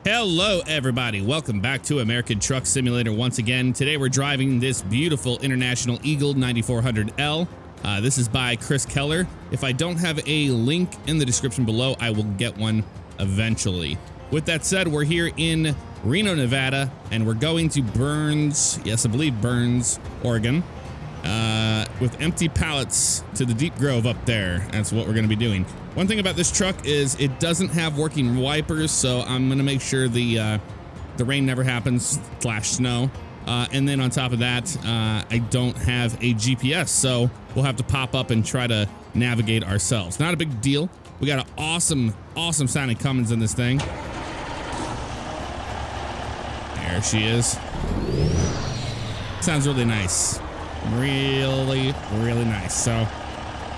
Hello everybody, welcome back to American Truck Simulator once again. Today we're driving this beautiful International Eagle 9400L. This is by Chris Keller. If I don't have a link in the description below, I will get one eventually. With that said, we're here in Reno, Nevada, and we're going to Burns, yes I believe Burns, Oregon, with empty pallets to the Deep Grove up there. That's what we're going to be doing. One thing about this truck is it doesn't have working wipers, so I'm going to make sure the rain never happens / snow. And then on top of that, I don't have a GPS, so we'll have to pop up and try to navigate ourselves. Not a big deal. We got an awesome sounding Cummins in this thing. There she is. Sounds really nice. Really nice. So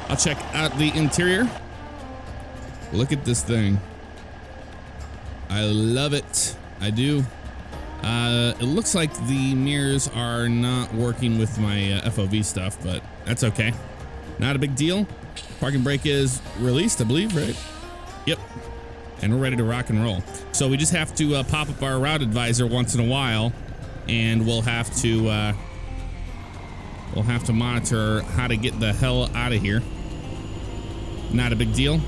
I'll check out the interior. Look at this thing. I love it. I do. It looks like the mirrors are not working with my FOV stuff, but that's okay. Not a big deal. Parking brake is released, I believe, right? Yep. And we're ready to rock and roll. So we just have to pop up our route advisor once in a while, and we'll have to monitor how to get the hell out of here. Not a big deal.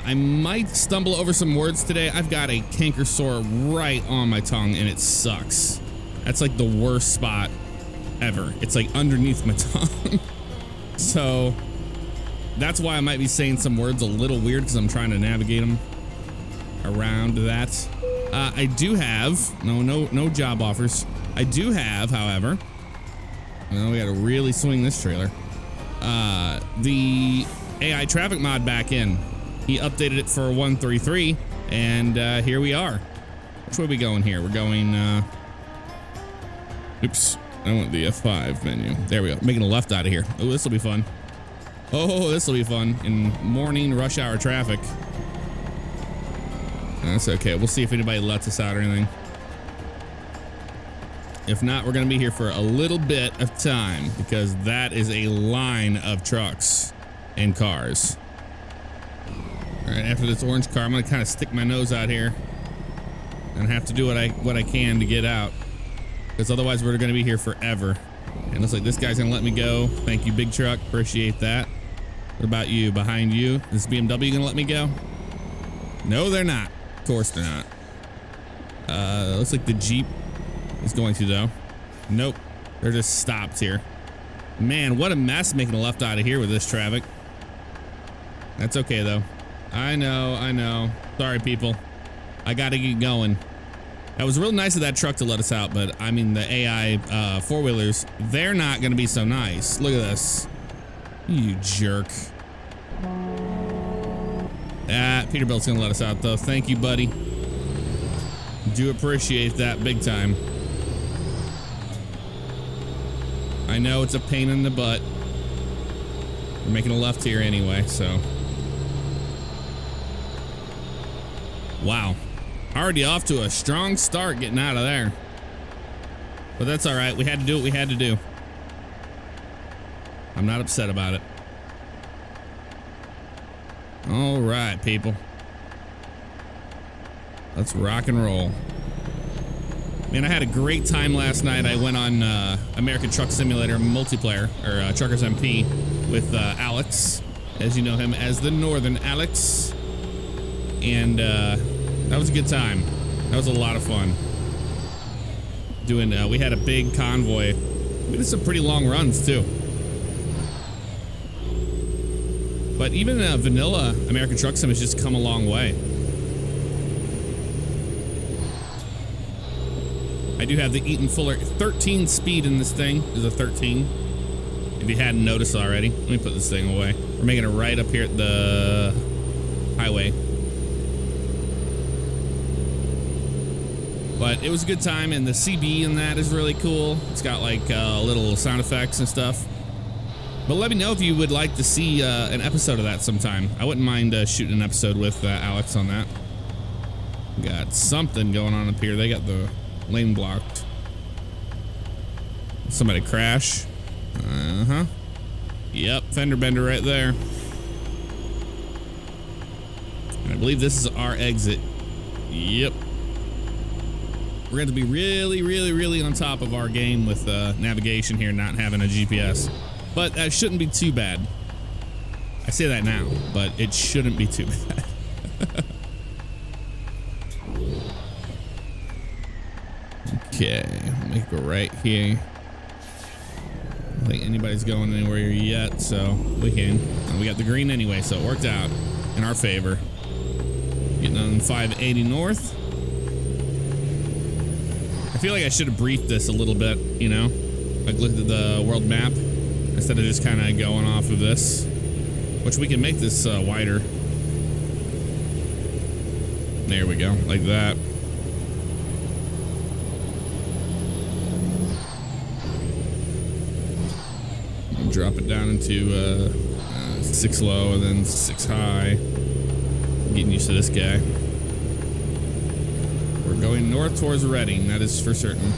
I might stumble over some words today. I've got a canker sore right on my tongue and it sucks. That's like the worst spot ever. It's like underneath my tongue. So that's why I might be saying some words a little weird, because I'm trying to navigate them around that. I do have no job offers. I do have, however, well, we got to really swing this trailer. The AI traffic mod back in. He updated it for 133, and here we are. Which way are we going here? We're going, oops, I want the F5 menu. There we go, making a left out of here. Oh, this will be fun. Oh, this will be fun in morning rush hour traffic. That's okay, we'll see if anybody lets us out or anything. If not, we're gonna be here for a little bit of time, because that is a line of trucks and cars. All right, after this orange car, I'm gonna kind of stick my nose out here and have to do what I can to get out, because otherwise we're gonna be here forever. And it looks like this guy's gonna let me go. Thank you, big truck. Appreciate that. What about you? Behind you, this BMW gonna let me go? No, they're not. Of course they're not. Looks like the Jeep is going to though. Nope, they're just stopped here. Man, what a mess making a left out of here with this traffic. That's okay though. I know. Sorry, people. I gotta get going. That was real nice of that truck to let us out, but I mean, the AI four-wheelers, they're not gonna be so nice. Look at this. You jerk. Peterbilt's gonna let us out, though. Thank you, buddy. Do appreciate that big time. I know it's a pain in the butt. We're making a left here anyway, so. Wow, already off to a strong start getting out of there. But that's all right, we had to do what we had to do. I'm not upset about it. All right, people. Let's rock and roll. Man, I had a great time last night. I went on American Truck Simulator multiplayer, or Truckers MP, with Alex, as you know him as the Northern Alex. And that was a good time. That was a lot of fun. Doing, we had a big convoy. We did some pretty long runs too. But even vanilla American Truck Sim has just come a long way. I do have the Eaton Fuller 13 speed in this thing. There's a 13. If you hadn't noticed already, let me put this thing away. We're making it right up here at the highway. But it was a good time, and the CB in that is really cool. It's got like little sound effects and stuff. But let me know if you would like to see an episode of that sometime. I wouldn't mind shooting an episode with Alex on that. Got something going on up here. They got the lane blocked. Somebody crash. Yep, fender bender right there. And I believe this is our exit. Yep. We're going to be really, really, really on top of our game with navigation here, not having a GPS. But that shouldn't be too bad. I say that now, but it shouldn't be too bad. Okay, make a right here. I don't think anybody's going anywhere yet, so we can. And we got the green anyway, so it worked out in our favor. Getting on 580 north. I feel like I should have briefed this a little bit, you know? Like looked at the world map instead of just kind of going off of this. Which we can make this wider. There we go, like that. Drop it down into 6 low and then 6 high. I'm getting used to this guy. We're going north towards Reading, that is for certain.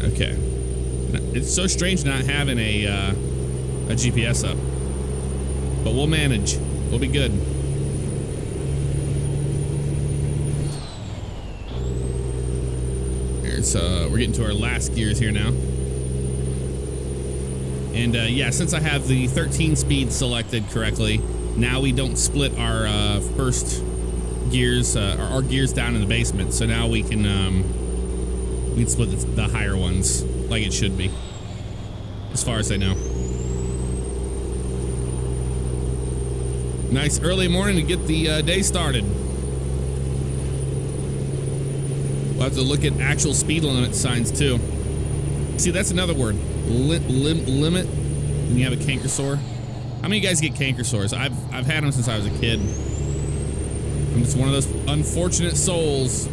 Okay. It's so strange not having a GPS up. But we'll manage. We'll be good. Here's we're getting to our last gears here now. And yeah, since I have the 13 speed selected correctly, now we don't split our first gears, our gears down in the basement. So now we can split the higher ones like it should be, as far as I know. Nice early morning to get the day started. We'll have to look at actual speed limit signs too. See, that's another word. Limit when you have a canker sore. How many of you guys get canker sores? I've had them since I was a kid. I'm just one of those unfortunate souls.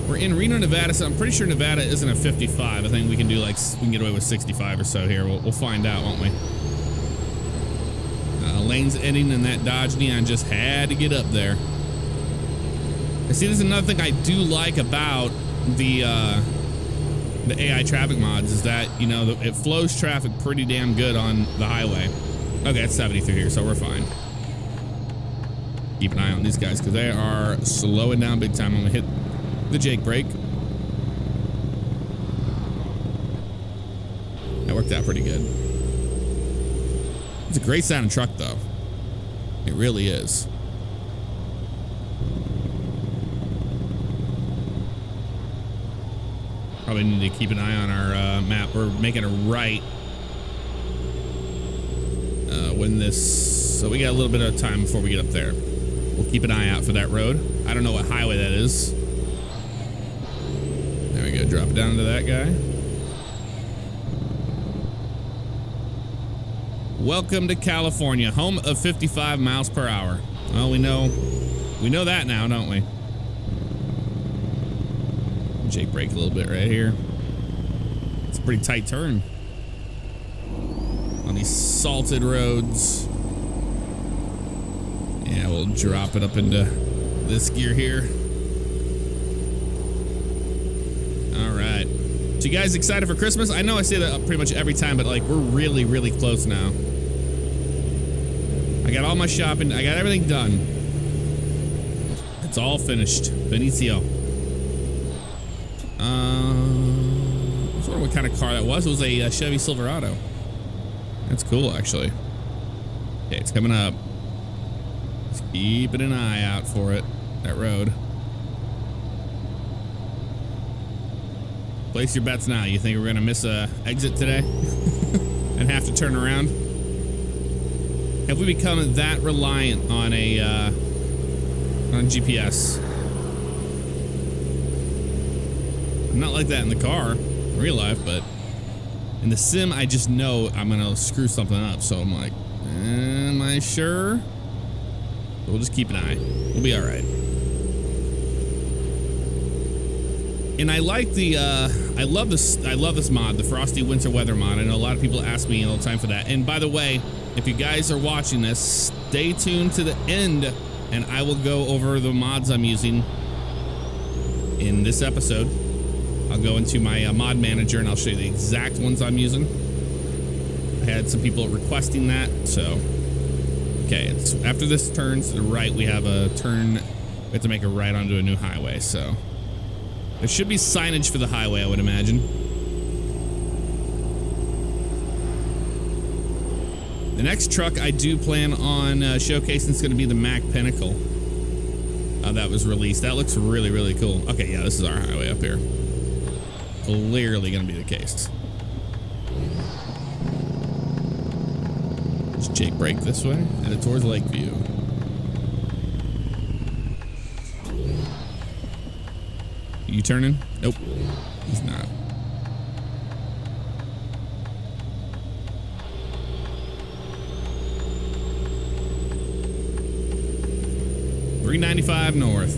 We're in Reno, Nevada, so I'm pretty sure Nevada isn't a 55. I think we can do like, we can get away with 65 or so here. We'll find out, won't we? Lane's ending and that Dodge Neon just had to get up there. I see, there's another thing I do like about the AI traffic mods is that, you know, it flows traffic pretty damn good on the highway. Okay, it's 70 through here, so we're fine. Keep an eye on these guys because they are slowing down big time. I'm gonna hit the Jake brake. That worked out pretty good. It's a great sounding truck though. It really is. Probably need to keep an eye on our map. We're making a right when this, so we got a little bit of time before we get up there. We'll keep an eye out for that road. I don't know what highway that is. There we go, drop it down to that guy. Welcome to California, home of 55 miles per hour. Well, we know that now, don't we? Jake brake a little bit right here. It's a pretty tight turn on these salted roads. Yeah, we'll drop it up into this gear here. All right. So you guys excited for Christmas? I know I say that pretty much every time, but like we're really, really close now. I got all my shopping. I got everything done. It's all finished. Benicio. I was wondering what kind of car that was. It was a Chevy Silverado. That's cool, actually. Okay, it's coming up. Just keeping an eye out for it. That road. Place your bets now. You think we're gonna miss a exit today and have to turn around? Have we become that reliant on a GPS? I'm not like that in the car, in real life, but in the sim, I just know I'm gonna screw something up. So I'm like, am I sure? But we'll just keep an eye. We'll be all right. And I like the, I love this mod, the Frosty Winter Weather mod. I know a lot of people ask me all the time for that. And by the way, if you guys are watching this, stay tuned to the end and I will go over the mods I'm using in this episode. I'll go into my mod manager and I'll show you the exact ones I'm using. I had some people requesting that, so Okay, it's after this turns to the right, we have a turn. We have to make a right onto a new highway, so there should be signage for the highway, I would imagine. The next truck I do plan on showcasing is going to be the Mack Pinnacle that was released. That looks really, really cool. Okay, yeah, this is our highway up here. Clearly going to be the case. Does Jake brake this way? Headed towards Lakeview. You turning? Nope, he's not. $395 north.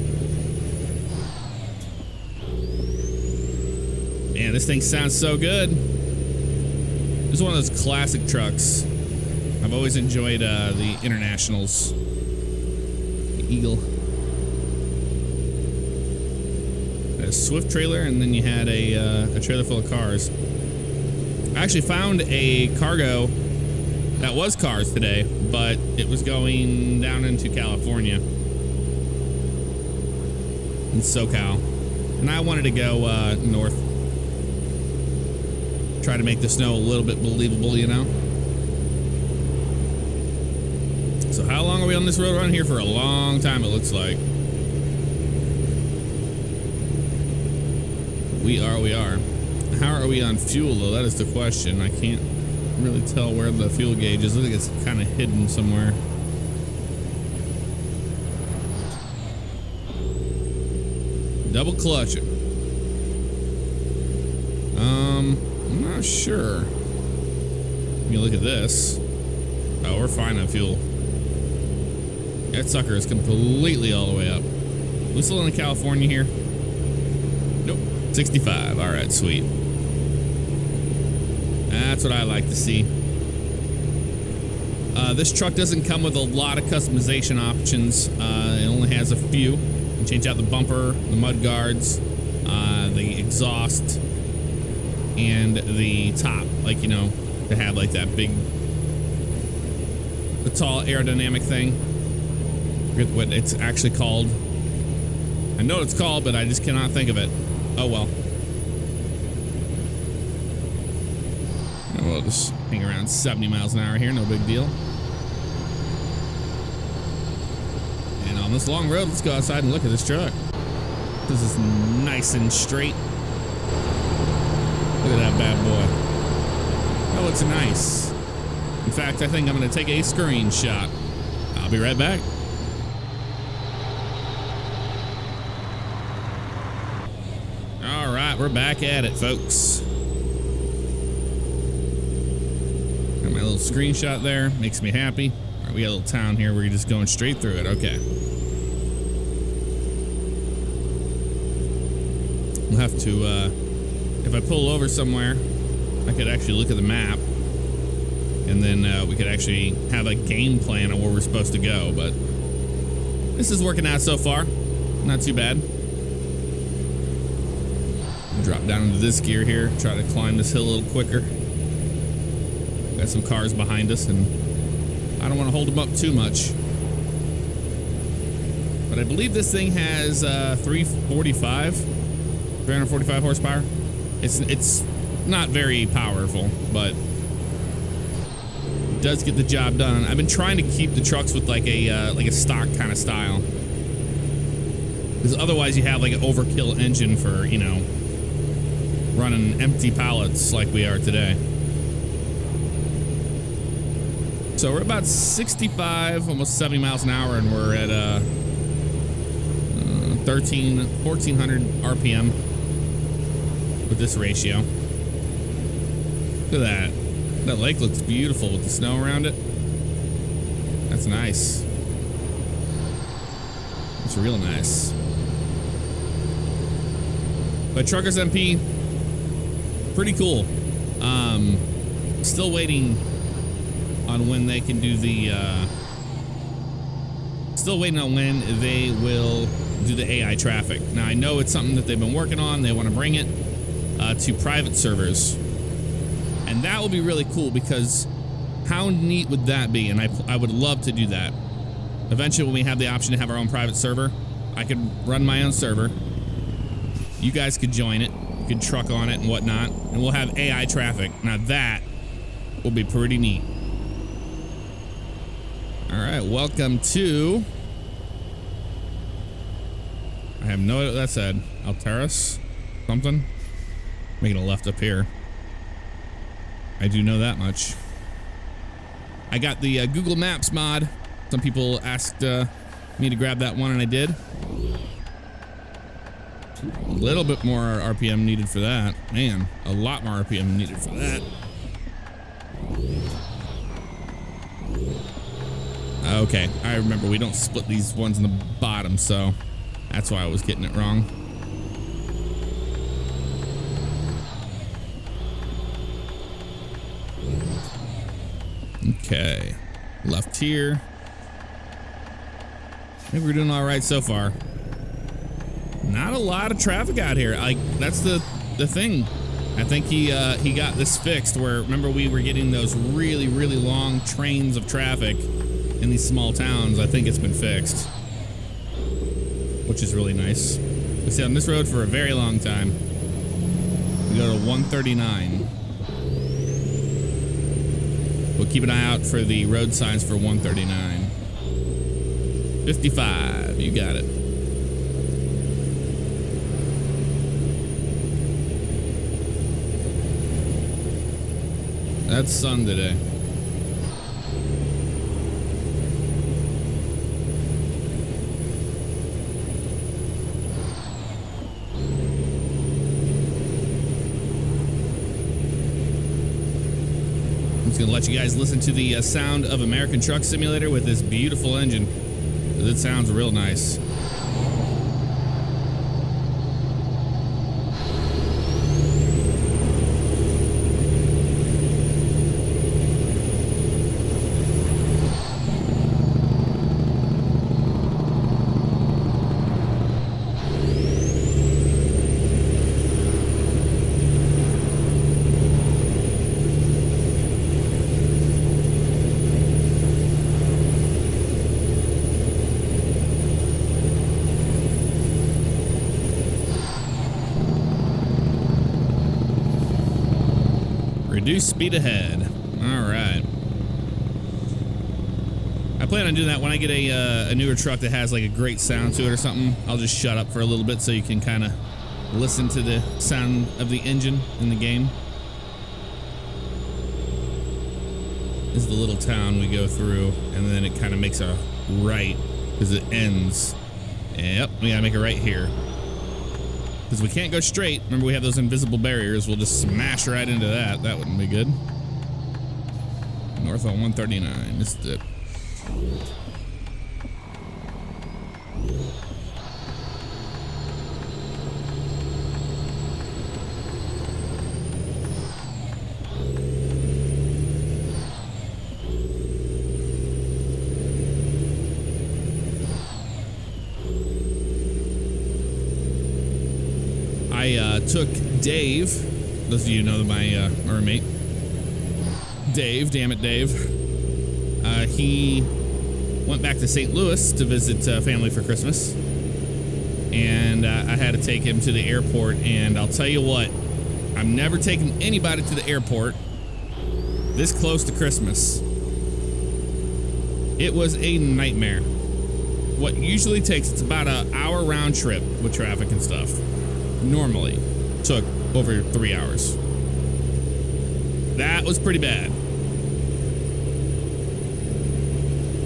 Man, this thing sounds so good. This is one of those classic trucks. I've always enjoyed the Internationals. The Eagle. A Swift trailer, and then you had a trailer full of cars. I actually found a cargo that was cars today, but it was going down into California. In SoCal. And I wanted to go north. Try to make the snow a little bit believable, you know? So how long are we on this road run here? For a long time, it looks like. We are. How are we on fuel, though? That is the question. I can't really tell where the fuel gauge is. I think it's kind of hidden somewhere. Double clutching. I'm not sure. Let me look at this. Oh, we're fine on fuel. That sucker is completely all the way up. We still in California here? Nope. 65. All right, sweet. That's what I like to see. This truck doesn't come with a lot of customization options. It only has a few. You can change out the bumper, the mud guards, the exhaust, and the top. Like, you know, to have like that big, the tall aerodynamic thing. I forget what it's actually called. I know what it's called, but I just cannot think of it. Oh well. We'll just hang around 70 miles an hour here, no big deal. And on this long road, let's go outside and look at this truck. This is nice and straight. Look at that bad boy. That looks nice. In fact, I think I'm going to take a screenshot. I'll be right back. All right, we're back at it, folks. Got my little screenshot there. Makes me happy. All right, we got a little town here. We're just going straight through it. Okay. We'll have to, if I pull over somewhere, I could actually look at the map. And then we could actually have a game plan on where we're supposed to go. But this is working out so far. Not too bad. Drop down into this gear here. Try to climb this hill a little quicker. Got some cars behind us, and I don't want to hold them up too much. But I believe this thing has 345 horsepower. It's not very powerful, but it does get the job done. I've been trying to keep the trucks with like a stock kind of style, because otherwise you have like an overkill engine for, you know, running empty pallets like we are today. So we're about 65, almost 70 miles an hour, and we're at 1400 RPM with this ratio. Look at that. That lake looks beautiful with the snow around it. That's nice. It's real nice. But Truckers MP, pretty cool. Still waiting on when they can do the still waiting on when they will do the AI traffic. Now I know it's something that they've been working on. They want to bring it to private servers, and that will be really cool, because How neat would that be? And I would love to do that. Eventually, when we have the option to have our own private server, I could run my own server. You guys could join it. You could truck on it and whatnot. And we'll have AI traffic. Now that will be pretty neat. All right, welcome to... I have no idea what that said. Alteris? Something? Making a left up here. I do know that much. I got the Google Maps mod. Some people asked me to grab that one, and I did. A little bit more RPM needed for that. Man, a lot more RPM needed for that. Okay, I remember we don't split these ones in the bottom, so that's why I was getting it wrong. Okay, left here. I think we're doing all right so far. Not a lot of traffic out here. That's the thing. I think he got this fixed where, remember, we were getting those really, really long trains of traffic in these small towns. I think it's been fixed, which is really nice. We stay on this road for a very long time. We go to 139. We'll keep an eye out for the road signs for 139. 55, you got it. That's sun today. I'm just gonna let you guys listen to the sound of American Truck Simulator with this beautiful engine. It sounds real nice. Reduce speed ahead. All right. I plan on doing that when I get a newer truck that has like a great sound to it or something. I'll just shut up for a little bit so you can kind of listen to the sound of the engine in the game. This is the little town we go through, and then it kind of makes a right because it ends. Yep, we gotta make a right here. Because we can't go straight. Remember, we have those invisible barriers. We'll just smash right into that. That wouldn't be good. North on 139. This is it. I took Dave, those of you know my roommate, Dave, damn it Dave, he went back to St. Louis to visit family for Christmas, and I had to take him to the airport, and I'll tell you what, I'm never taking anybody to the airport this close to Christmas. It was a nightmare. What usually takes, it's about an hour round trip with traffic and stuff. Normally took over 3 hours. That was pretty bad.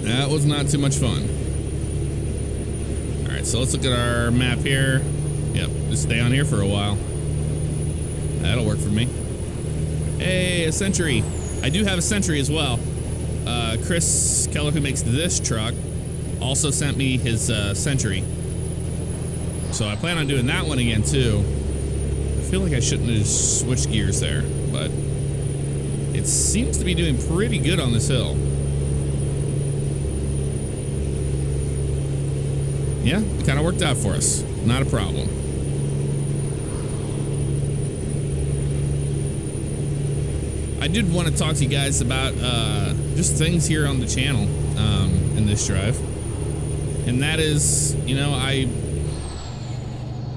That was not too much fun. All right, so let's look at our map here. Yep, just stay on here for a while. That'll work for me. Hey, a Century. I do have a Century as well. Chris Keller, who makes this truck, also sent me his Century. So I plan on doing that one again too. I feel like I shouldn't have just switched gears there, but it seems to be doing pretty good on this hill. Yeah, it kind of worked out for us. Not a problem. I did want to talk to you guys about just things here on the channel in this drive. And that is, you know, I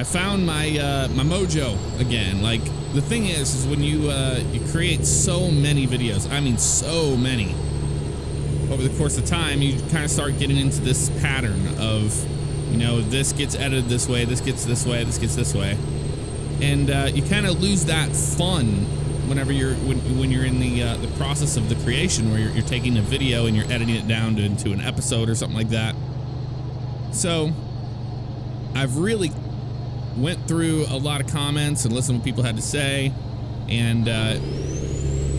found my my mojo again. Like, the thing is when you create so many videos, I mean so many, over the course of time, you kind of start getting into this pattern of, you know, this gets edited this way, this gets this way, this gets this way. And you kind of lose that fun whenever when you're in the process of the creation, where you're taking a video and you're editing it down into an episode or something like that. So I've really went through a lot of comments and listened to what people had to say, and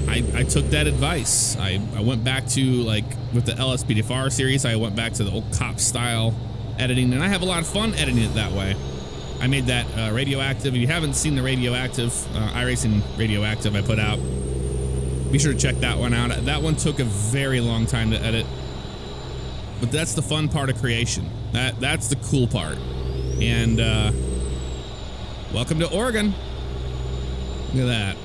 I took that advice. I went back to, like, with the LSPDFR series, I went back to the old cop style editing, and I have a lot of fun editing it that way. I made that Radioactive. If you haven't seen the Radioactive, iRacing Radioactive I put out, be sure to check that one out. That one took a very long time to edit, but that's the fun part of creation. That's the cool part. And welcome to Oregon. Look at that.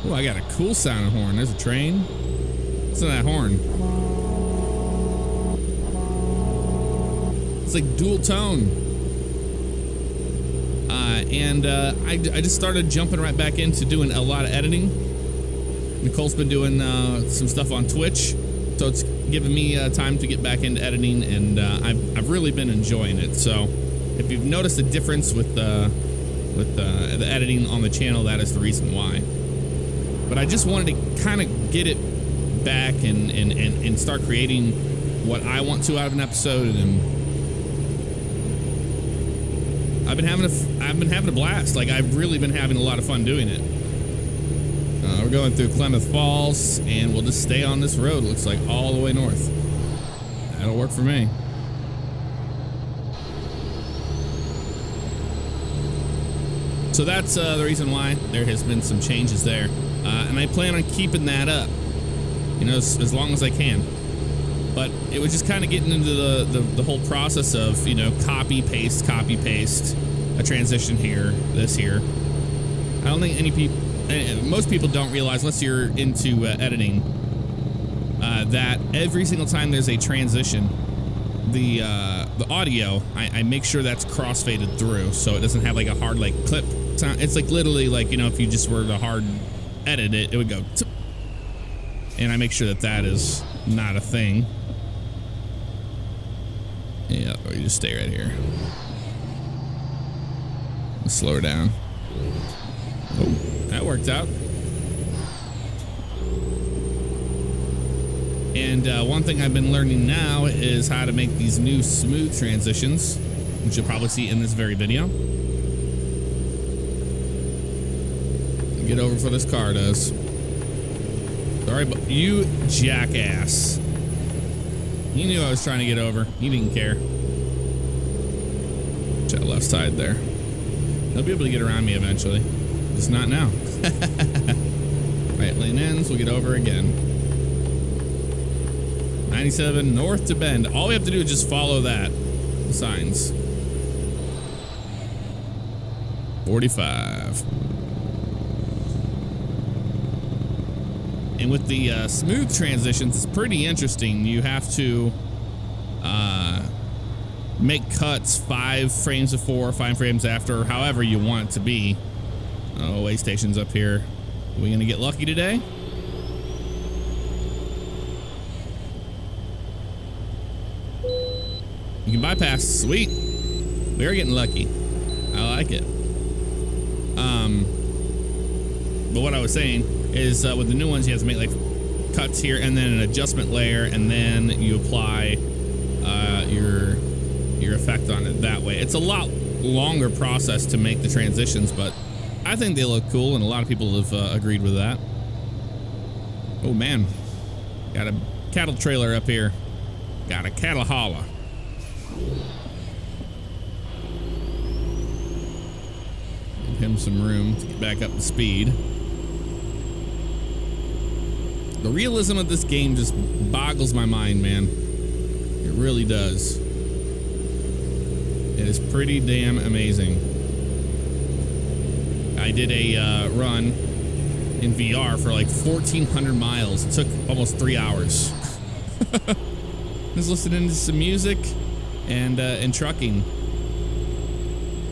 Oh, I got a cool sounding horn. There's a train. Listen to that horn. It's like dual tone. I just started jumping right back into doing a lot of editing. Nicole's been doing some stuff on Twitch, so it's given me time to get back into editing, and I've really been enjoying it. So if you've noticed a difference with the editing on the channel, that is the reason why. But I just wanted to kind of get it back and start creating what I want to out of an episode, and I've been having a blast. Like, I've really been having a lot of fun doing it. We're going through Klamath Falls, and we'll just stay on this road. Looks like all the way north. That'll work for me. So that's the reason why there has been some changes there, and I plan on keeping that up, you know, as long as I can. But it was just kind of getting into the whole process of, you know, copy paste, a transition here, this here. I don't think most people don't realize, unless you're into editing, that every single time there's a transition, the audio, I make sure that's crossfaded through, so it doesn't have like a hard, like, clip sound. It's like literally like, you know, if you just were to hard edit it, it would go tip. And I make sure that is not a thing. Yeah, or you just stay right here. Slow her down. Oh, that worked out. And one thing I've been learning now is how to make these new smooth transitions, which you'll probably see in this very video. Get over for this car does. Sorry, but you jackass. He knew I was trying to get over. He didn't care. That left side there. They'll be able to get around me eventually. Just not now. Right lane ends. We'll get over again. 97 north to Bend. All we have to do is just follow that. The signs. 45. And with the smooth transitions, it's pretty interesting. You have to make cuts 5 frames before, 5 frames after, however you want it to be. Oh, way station's up here. Are we gonna get lucky today? You can bypass. Sweet. We're getting lucky. I like it. But what I was saying is with the new ones, you have to make like cuts here and then an adjustment layer, and then you apply your effect on it that way. It's a lot longer process to make the transitions, but I think they look cool, and a lot of people have agreed with that. Oh man, got a cattle trailer up here. Got a cattle hauler. Give him some room to get back up to speed. The realism of this game just boggles my mind, man. It really does. It is pretty damn amazing. I did a run in VR for like 1,400 miles. It took almost 3 hours. Just listening to some music and trucking.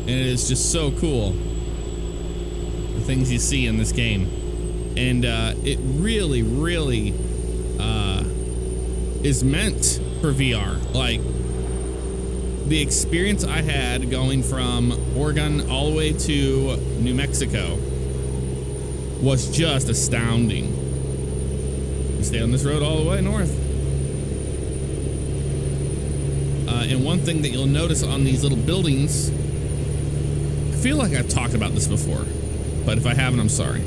And it is just so cool, the things you see in this game. And it really, really is meant for VR. Like, the experience I had going from Oregon all the way to New Mexico was just astounding. You stay on this road all the way north. And one thing that you'll notice on these little buildings, I feel like I've talked about this before, but if I haven't, I'm sorry.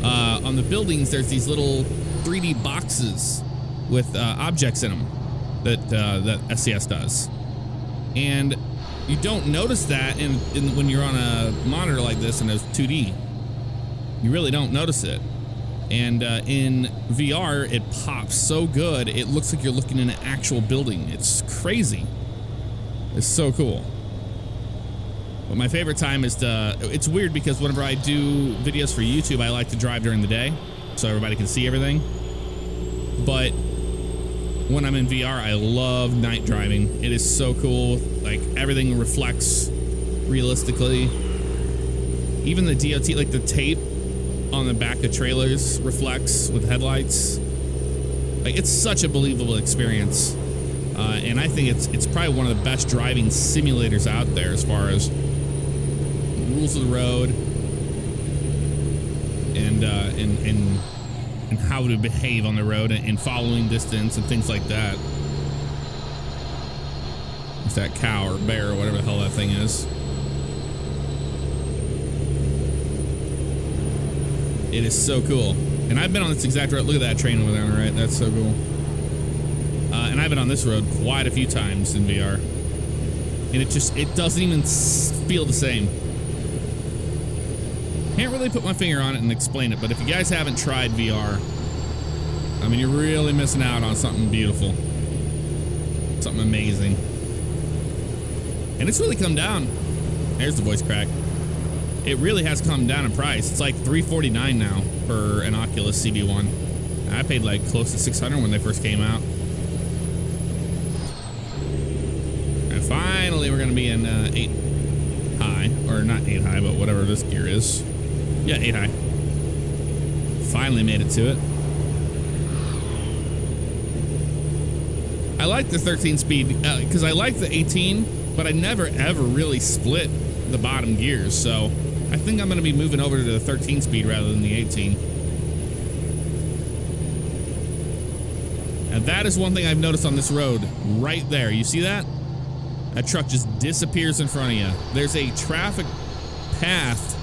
On the buildings, there's these little 3D boxes with objects in them that SCS does. And you don't notice that when you're on a monitor like this and it's 2D. You really don't notice it. And in VR, it pops so good, it looks like you're looking in an actual building. It's crazy. It's so cool. But my favorite time is it's weird because whenever I do videos for YouTube, I like to drive during the day so everybody can see everything. But when I'm in VR, I love night driving. It is so cool. Like, everything reflects realistically. Even the DOT, like the tape on the back of trailers reflects with headlights. Like, it's such a believable experience. And I think it's probably one of the best driving simulators out there as far as rules of the road and how to behave on the road and following distance and things like that. It's that cow or bear or whatever the hell that thing is. It is so cool. And I've been on this exact road. Look at that train over there on the right. That's so cool. And I've been on this road quite a few times in VR. And it doesn't even feel the same. Can't really put my finger on it and explain it, but if you guys haven't tried VR, I mean, you're really missing out on something beautiful. Something amazing. And it's really come down. There's the voice crack. It really has come down in price. It's like $349 now for an Oculus CB1. I paid like close to $600 when they first came out. And finally, we're going to be in 8 high, or not 8 high, but whatever this gear is. Yeah, 8 high. Finally made it to it. I like the 13 speed because I like the 18, but I never ever really split the bottom gears. So I think I'm going to be moving over to the 13 speed rather than the 18. And that is one thing I've noticed on this road right there. You see that? That truck just disappears in front of you. There's a traffic path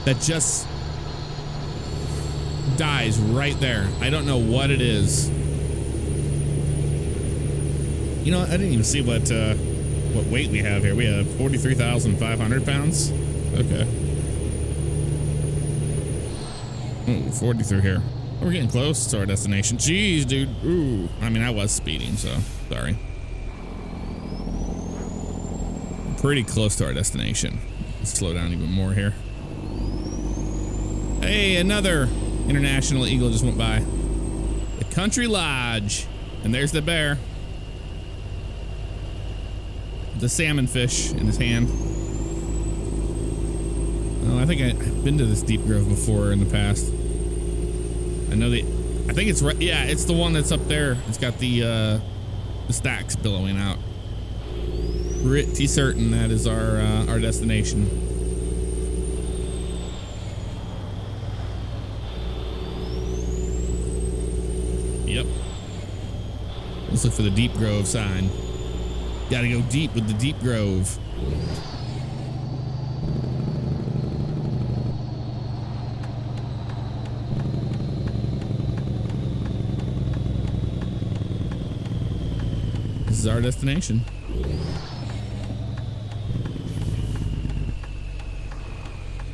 that just dies right there. I don't know what it is. You know, I didn't even see what weight we have here. We have 43,500 pounds. Okay. Ooh, 40 through here. We're getting close to our destination. Jeez, dude. Ooh. I mean, I was speeding, so sorry. Pretty close to our destination. Let's slow down even more here. Hey, another international eagle just went by. The Country Lodge. And there's the bear. The salmon fish in his hand. Oh, I think I've been to this deep grove before in the past. I know I think it's right. Yeah, it's the one that's up there. It's got the stacks billowing out. Pretty certain that is our destination. Yep. Let's look for the Deep Grove sign. Gotta go deep with the Deep Grove. This is our destination.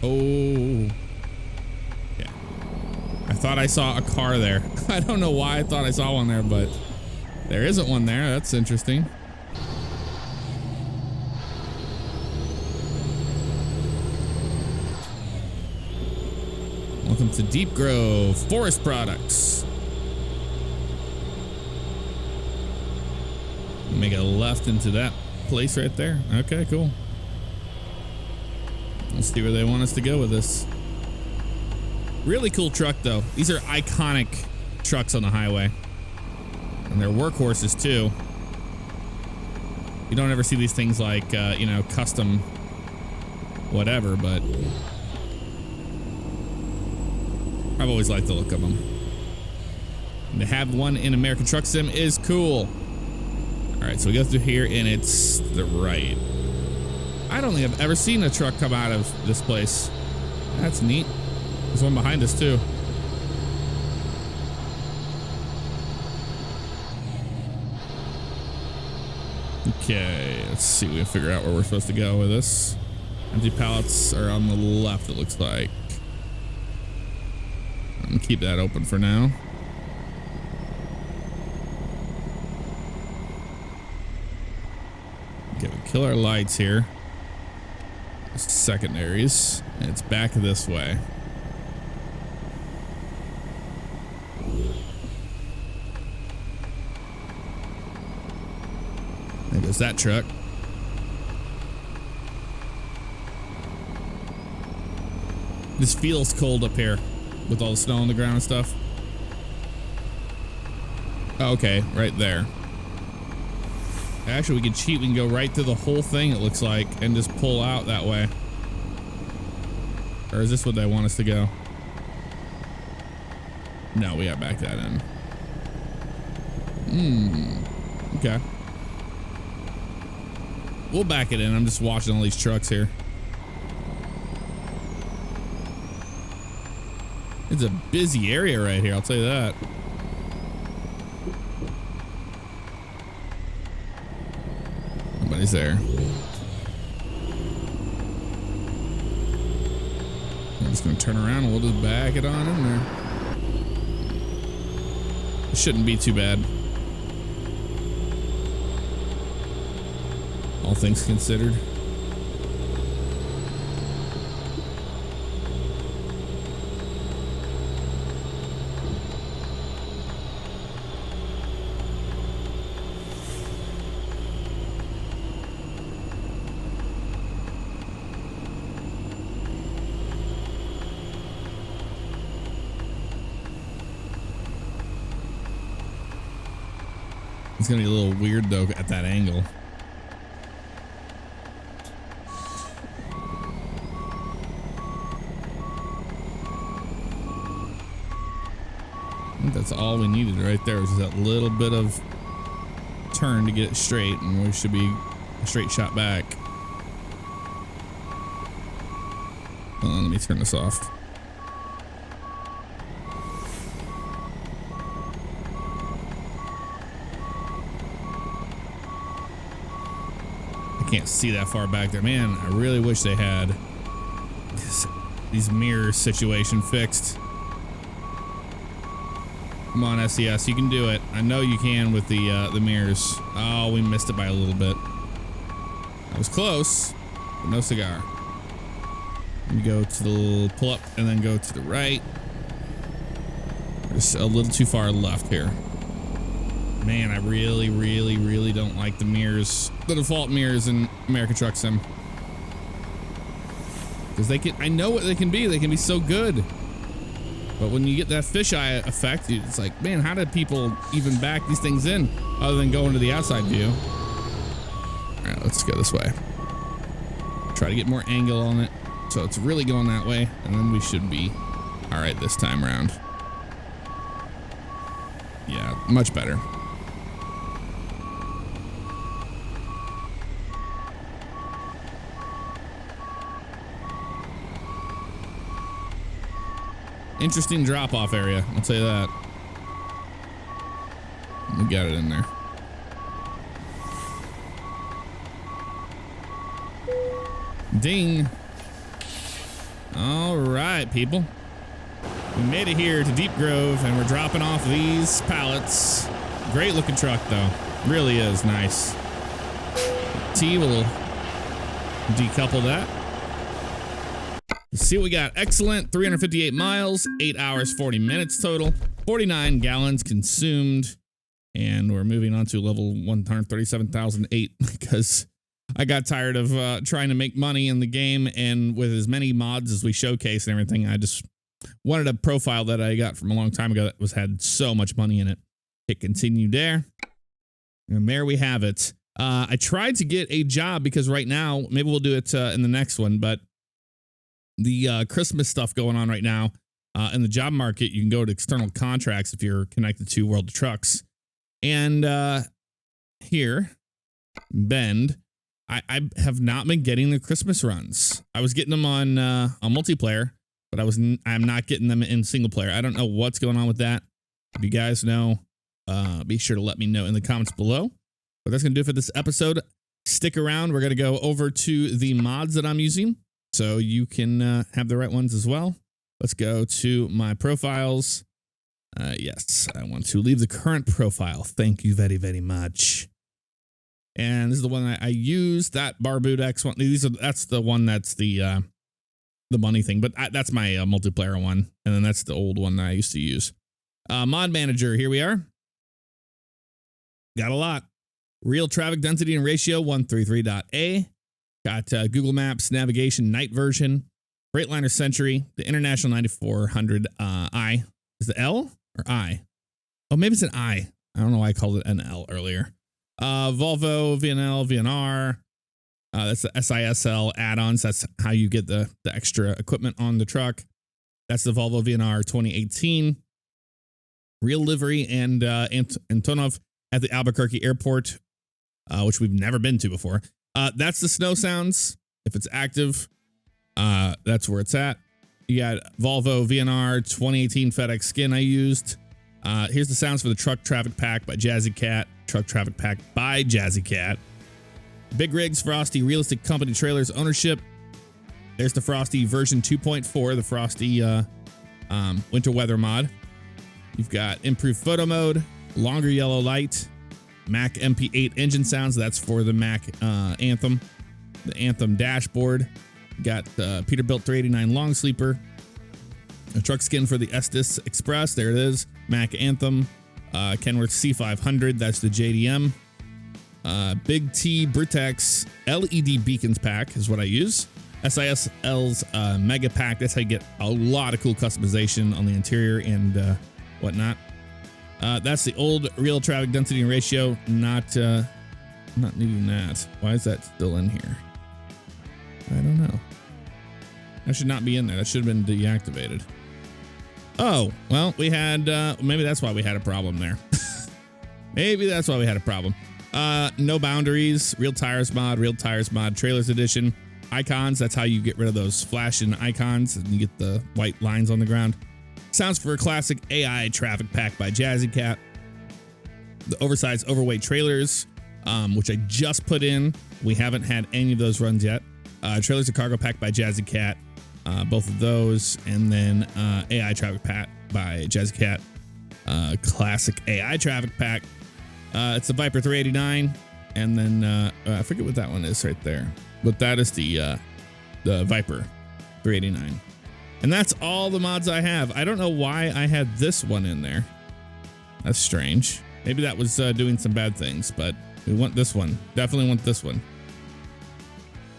Oh. Yeah. I thought I saw a car there. I don't know why I thought I saw one there, but there isn't one there. That's interesting. Welcome to Deep Grove Forest Products. Make a left into that place right there. Okay, cool. Let's see where they want us to go with this. Really cool truck though. These are iconic trucks on the highway. And they're workhorses too. You don't ever see these things like, you know, custom whatever, but I've always liked the look of them. And to have one in American Truck Sim is cool. All right, so we go through here and it's the right. I don't think I've ever seen a truck come out of this place. That's neat. There's one behind us too. Okay, let's see if we can figure out where we're supposed to go with this. Empty pallets are on the left, it looks like. I'm gonna keep that open for now. Okay, we kill our lights here. Secondaries. And it's back this way. There goes that truck. This feels cold up here with all the snow on the ground and stuff. Oh, okay, right there. Actually, we can cheat. We can go right through the whole thing, it looks like, and just pull out that way. Or is this what they want us to go? No, we gotta back that in. Okay. We'll back it in. I'm just watching all these trucks here. It's a busy area right here, I'll tell you that. Nobody's there. I'm just gonna turn around and we'll just back it on in there. It shouldn't be too bad. All things considered. It's gonna be a little weird though at that angle. I think that's all we needed right there, was that little bit of turn to get it straight, and we should be a straight shot back. Hold on, let me turn this off. I can't see that far back there. Man, I really wish they had these mirror situation fixed. Come on, SES, you can do it. I know you can with the mirrors. Oh, we missed it by a little bit. That was close, but no cigar. You go to the pull up and then go to the right. Just a little too far left here. Man, I really, really, really don't like the mirrors, the default mirrors in American Truck Sim. Because they can, I know what they can be. They can be so good. But when you get that fisheye effect, it's like, man, how did people even back these things in other than going to the outside view? All right, let's go this way. Try to get more angle on it. So it's really going that way. And then we should be all right this time around. Yeah, much better. Interesting drop-off area, I'll tell you that. We got it in there. Ding. All right, people. We made it here to Deep Grove, and we're dropping off these pallets. Great looking truck, though. Really is nice. T will decouple that. Let's see what we got. Excellent. 358 miles, 8 hours, 40 minutes total, 49 gallons consumed. And we're moving on to level 137,008 because I got tired of trying to make money in the game. And with as many mods as we showcase and everything, I just wanted a profile that I got from a long time ago that had so much money in it. Hit continue there. And there we have it. I tried to get a job because right now, maybe we'll do it in the next one, but the Christmas stuff going on right now in the job market, you can go to external contracts if you're connected to World of Trucks. And here, Bend, I have not been getting the Christmas runs. I was getting them on multiplayer, but I'm not getting them in single player. I don't know what's going on with that. If you guys know, be sure to let me know in the comments below. But that's going to do it for this episode. Stick around. We're going to go over to the mods that I'm using so you can have the right ones as well. Let's go to my profiles. Yes, I want to leave the current profile. Thank you very, very much. And this is the one I use, that Barboot X one. That's the one that's the money thing, but that's my multiplayer one. And then that's the old one that I used to use. Mod manager, here we are. Got a lot. Real traffic density and ratio 133.a. Got Google Maps navigation night version. Freightliner Century, the International 9400 I. Is the L or I? Oh, maybe it's an I. I don't know why I called it an L earlier. Volvo, VNL, VNR. That's the SISL add-ons. That's how you get the extra equipment on the truck. That's the Volvo VNR 2018. Real livery and Antonov at the Albuquerque airport, which we've never been to before. That's the snow sounds. If it's active, that's where it's at. You got Volvo VNR 2018 FedEx skin I used. Here's the sounds for the Truck Traffic Pack by Jazzy Cat. Truck Traffic Pack by Jazzy Cat. Big Rigs Frosty Realistic Company Trailers ownership. There's the Frosty version 2.4, the Frosty winter weather mod. You've got improved photo mode, longer yellow light, Mac MP8 engine sounds. That's for the Mac Anthem. The Anthem dashboard. Got Peterbilt 389 long sleeper. A truck skin for the Estes Express. There it is. Mac Anthem. Kenworth C500. That's the JDM. Big T Britex LED beacons pack is what I use. SISL's Mega Pack. That's how you get a lot of cool customization on the interior and whatnot. That's the old real traffic density and ratio. Not needing that. Why is that still in here? I don't know. That should not be in there. That should have been deactivated. Oh, well, we had, maybe that's why we had a problem there. Maybe that's why we had a problem. No boundaries, real tires mod, trailers edition, icons. That's how you get rid of those flashing icons and you get the white lines on the ground. Sounds for a classic AI traffic pack by Jazzy Cat. The oversized overweight trailers, which I just put in. We haven't had any of those runs yet. Trailers and cargo pack by Jazzy Cat. Both of those. And then AI traffic pack by Jazzy Cat. Classic AI traffic pack. It's the Viper 389. And then I forget what that one is right there. But that is the Viper 389. And that's all the mods I have. I don't know why I had this one in there. That's strange. Maybe that was doing some bad things, but we want this one. Definitely want this one.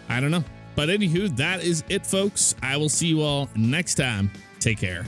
I don't know. But anywho, that is it, folks. I will see you all next time. Take care.